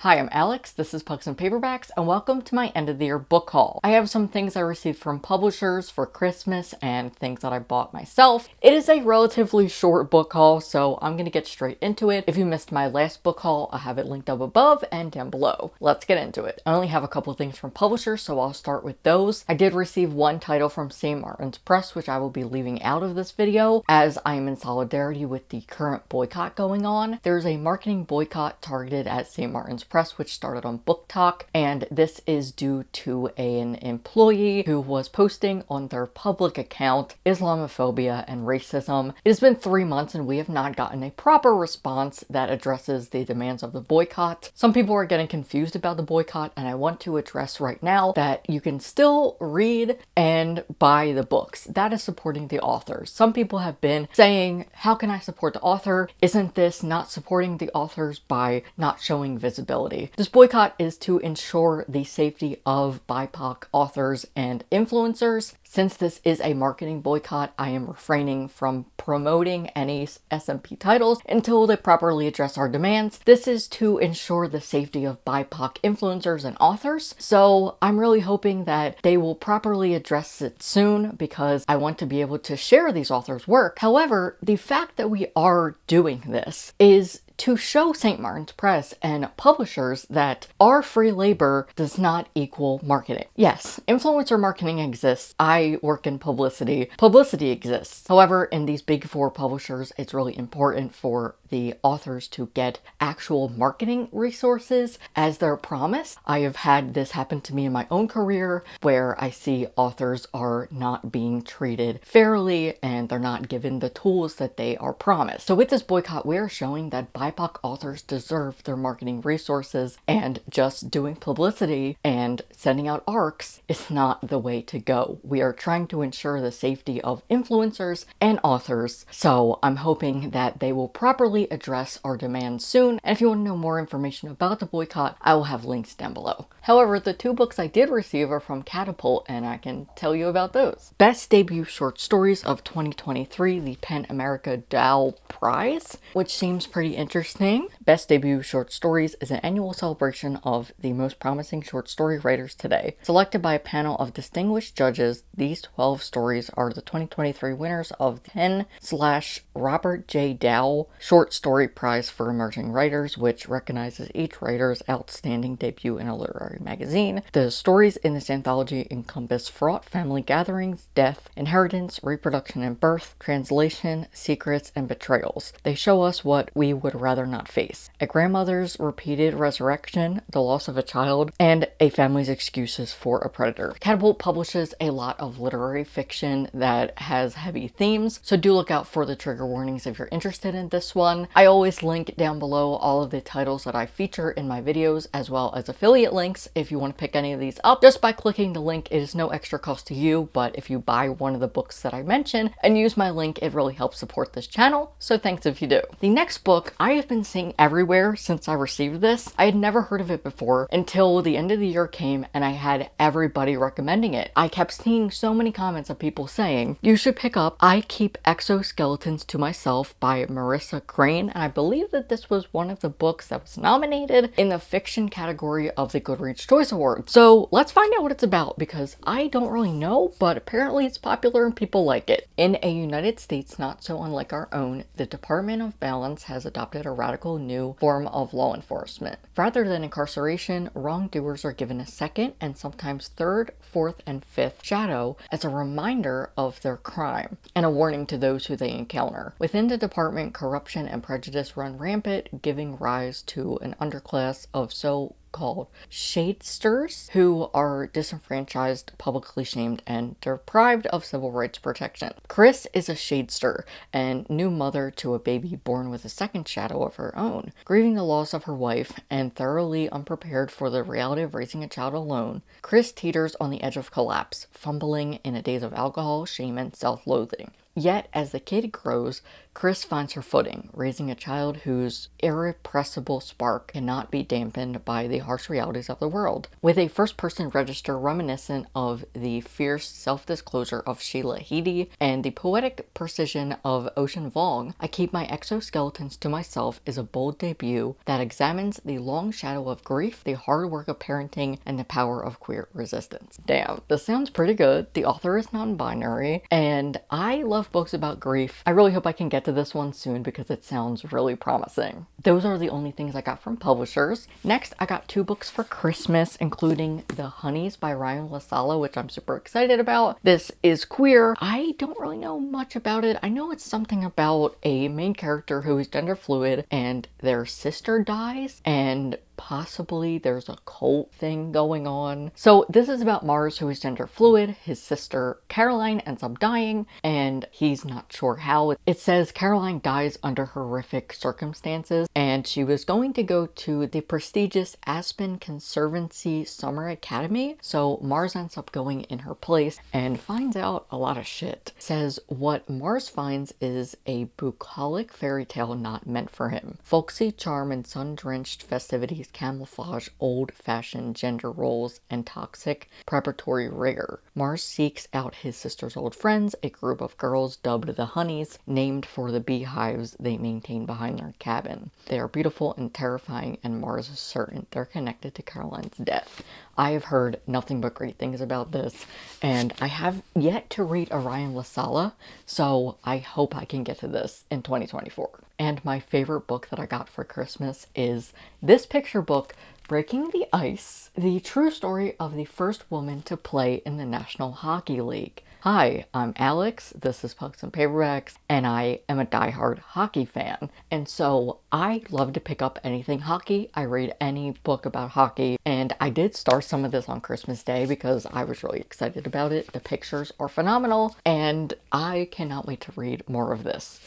Hi, I'm Alex, this is Pucks and Paperbacks, and welcome to my end of the year book haul. I have some things I received from publishers for Christmas and things that I bought myself. It is a relatively short book haul, so I'm gonna get straight into it. If you missed my last book haul, I have it linked up above and down below. Let's get into it. I only have a couple things from publishers, so I'll start with those. I did receive one title from St. Martin's Press, which I will be leaving out of this video, as I am in solidarity with the current boycott going on. There's a marketing boycott targeted at St. Martin's Press, which started on Book Talk, and this is due to an employee who was posting on their public account Islamophobia and racism. It has been 3 months and we have not gotten a proper response that addresses the demands of the boycott. Some people are getting confused about the boycott, and I want to address right now that you can still read and buy the books. That is supporting the authors. Some people have been saying, how can I support the author? Isn't this not supporting the authors by not showing visibility? This boycott is to ensure the safety of BIPOC authors and influencers. Since this is a marketing boycott, I am refraining from promoting any SMP titles until they properly address our demands. This is to ensure the safety of BIPOC influencers and authors, so I'm really hoping that they will properly address it soon because I want to be able to share these authors' work. However, the fact that we are doing this is to show St. Martin's Press and publishers that our free labor does not equal marketing. Yes, influencer marketing exists. I work in publicity. Publicity exists. However, in these big four publishers, it's really important for the authors to get actual marketing resources as they're promised. I have had this happen to me in my own career where I see authors are not being treated fairly and they're not given the tools that they are promised. So with this boycott, we are showing that BIPOC authors deserve their marketing resources, and just doing publicity and sending out ARCs is not the way to go. We are trying to ensure the safety of influencers and authors, so I'm hoping that they will properly address our demands soon. And if you want to know more information about the boycott, I will have links down below. However, the two books I did receive are from Catapult, and I can tell you about those. Best Debut Short Stories of 2023, the PEN America Dow Prize, which seems pretty interesting. Best Debut Short Stories is an annual celebration of the most promising short story writers today. Selected by a panel of distinguished judges, these 12 stories are the 2023 winners of the PEN/Robert J. Dow Short Story Prize for Emerging Writers, which recognizes each writer's outstanding debut in a literary magazine. The stories in this anthology encompass fraught family gatherings, death, inheritance, reproduction and birth, translation, secrets, and betrayals. They show us what we would rather not face: a grandmother's repeated resurrection, the loss of a child, and a family's excuses for a predator. Catapult publishes a lot of literary fiction that has heavy themes, so do look out for the trigger warnings if you're interested in this one. I always link down below all of the titles that I feature in my videos, as well as affiliate links if you want to pick any of these up. Just by clicking the link, it is no extra cost to you, but if you buy one of the books that I mention and use my link, it really helps support this channel, so thanks if you do. The next book I have been seeing everywhere since I received this. I had never heard of it before until the end of the year came and I had everybody recommending it. I kept seeing so many comments of people saying, you should pick up I Keep Exoskeletons to Myself by Marissa Crane, and I believe that this was one of the books that was nominated in the fiction category of the Goodreads Choice Awards. So let's find out what it's about, because I don't really know, but apparently it's popular and people like it. In a United States not so unlike our own, the Department of Balance has adopted a radical new form of law enforcement. Rather than incarceration, wrongdoers are given a second and sometimes third, fourth, and fifth shadow as a reminder of their crime and a warning to those who they encounter. Within the department, corruption and prejudice run rampant, giving rise to an underclass of so-called shadesters who are disenfranchised, publicly shamed, and deprived of civil rights protection. Chris is a shadester and new mother to a baby born with a second shadow of her own. Grieving the loss of her wife and thoroughly unprepared for the reality of raising a child alone, Chris teeters on the edge of collapse, fumbling in a daze of alcohol, shame, and self-loathing. Yet, as the kid grows, Chris finds her footing, raising a child whose irrepressible spark cannot be dampened by the harsh realities of the world. With a first-person register reminiscent of the fierce self-disclosure of Sheila Heti and the poetic precision of Ocean Vuong, I Keep My Exoskeletons to Myself is a bold debut that examines the long shadow of grief, the hard work of parenting, and the power of queer resistance. Damn, this sounds pretty good. The author is non-binary, and I love books about grief. I really hope I can get to this one soon because it sounds really promising. Those are the only things I got from publishers. Next, I got 2 books for Christmas, including The Honeys by Ryan LaSala, which I'm super excited about. This is queer. I don't really know much about it. I know it's something about a main character who is gender fluid and their sister dies, and possibly there's a cult thing going on. So this is about Mars, who is gender fluid. His sister Caroline ends up dying and he's not sure how. It says Caroline dies under horrific circumstances and she was going to go to the prestigious Aspen Conservancy Summer Academy. So Mars ends up going in her place and finds out a lot of shit. It says what Mars finds is a bucolic fairy tale not meant for him. Folksy charm and sun-drenched festivities camouflage old-fashioned gender roles and toxic preparatory rigor. Mars seeks out his sister's old friends, a group of girls dubbed the Honeys, named for the beehives they maintain behind their cabin. They are beautiful and terrifying, and Mars is certain they're connected to Caroline's death. I have heard nothing but great things about this, and I have yet to read a Ryan LaSala, so I hope I can get to this in 2024. And my favorite book that I got for Christmas is this picture book, Breaking the Ice, the true story of the first woman to play in the National Hockey League. Hi, I'm Alex, this is Pucks and Paperbacks, and I am a diehard hockey fan. And so I love to pick up anything hockey. I read any book about hockey, and I did start some of this on Christmas Day because I was really excited about it. The pictures are phenomenal, and I cannot wait to read more of this.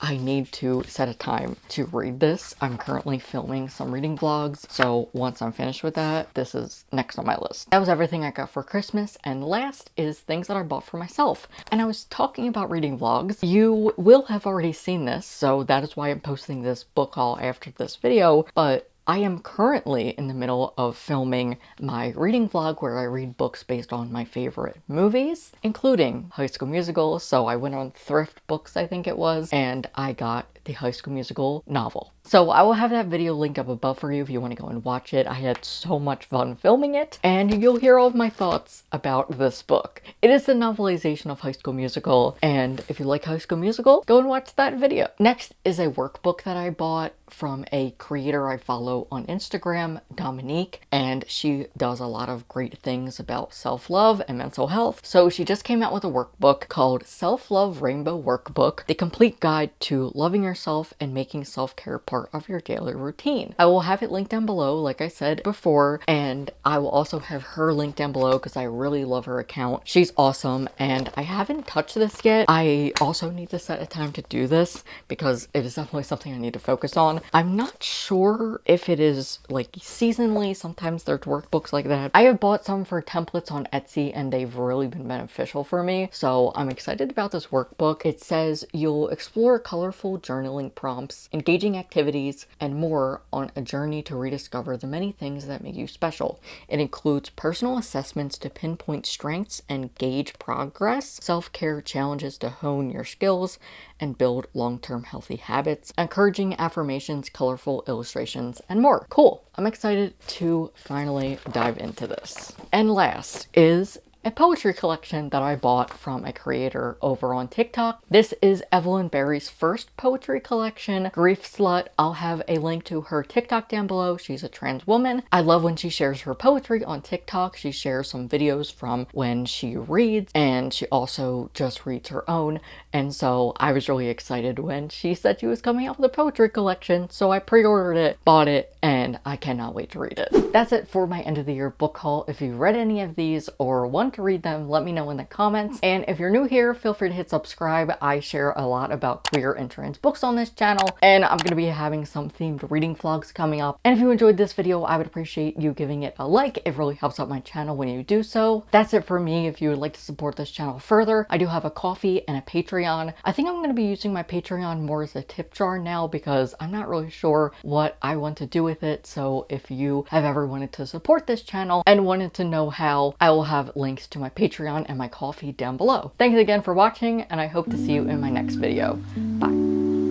I need to set a time to read this. I'm currently filming some reading vlogs, so once I'm finished with that, this is next on my list. That was everything I got for Christmas, and last is things that I bought for myself. And I was talking about reading vlogs. You will have already seen this, so that is why I'm posting this book haul after this video, but I am currently in the middle of filming my reading vlog where I read books based on my favorite movies, including High School Musical. So I went on Thrift Books, I think it was, and I got the High School Musical novel. So I will have that video linked up above for you if you want to go and watch it. I had so much fun filming it, and you'll hear all of my thoughts about this book. It is the novelization of High School Musical, and if you like High School Musical, go and watch that video. Next is a workbook that I bought from a creator I follow on Instagram, Dominique, and she does a lot of great things about self-love and mental health. So she just came out with a workbook called Self-Love Rainbow Workbook, the complete guide to loving yourself and making self-care part of your daily routine. I will have it linked down below, like I said before, and I will also have her linked down below because I really love her account. She's awesome, and I haven't touched this yet. I also need to set a time to do this because it is definitely something I need to focus on. I'm not sure if it is like seasonally. Sometimes there's workbooks like that. I have bought some for templates on Etsy and they've really been beneficial for me. So I'm excited about this workbook. It says you'll explore colorful journaling prompts, engaging activities, and more on a journey to rediscover the many things that make you special. It includes personal assessments to pinpoint strengths and gauge progress, self-care challenges to hone your skills and build long-term healthy habits, encouraging affirmations, colorful illustrations, and more. Cool. I'm excited to finally dive into this. And last is a poetry collection that I bought from a creator over on TikTok. This is Evelyn Berry's first poetry collection, Grief Slut. I'll have a link to her TikTok down below. She's a trans woman. I love when she shares her poetry on TikTok. She shares some videos from when she reads, and she also just reads her own. And so I was really excited when she said she was coming out with a poetry collection. So I pre-ordered it, bought it, and I cannot wait to read it. That's it for my end of the year book haul. If you read any of these or want want to read them, let me know in the comments. And if you're new here, feel free to hit subscribe. I share a lot about queer and trans books on this channel, and I'm going to be having some themed reading vlogs coming up. And if you enjoyed this video, I would appreciate you giving it a like. It really helps out my channel when you do so. That's it for me. If you would like to support this channel further, I do have a Ko-fi and a Patreon. I think I'm going to be using my Patreon more as a tip jar now because I'm not really sure what I want to do with it. So if you have ever wanted to support this channel and wanted to know how, I will have links to my Patreon and my Ko-fi down below. Thanks again for watching, and I hope to see you in my next video. Bye.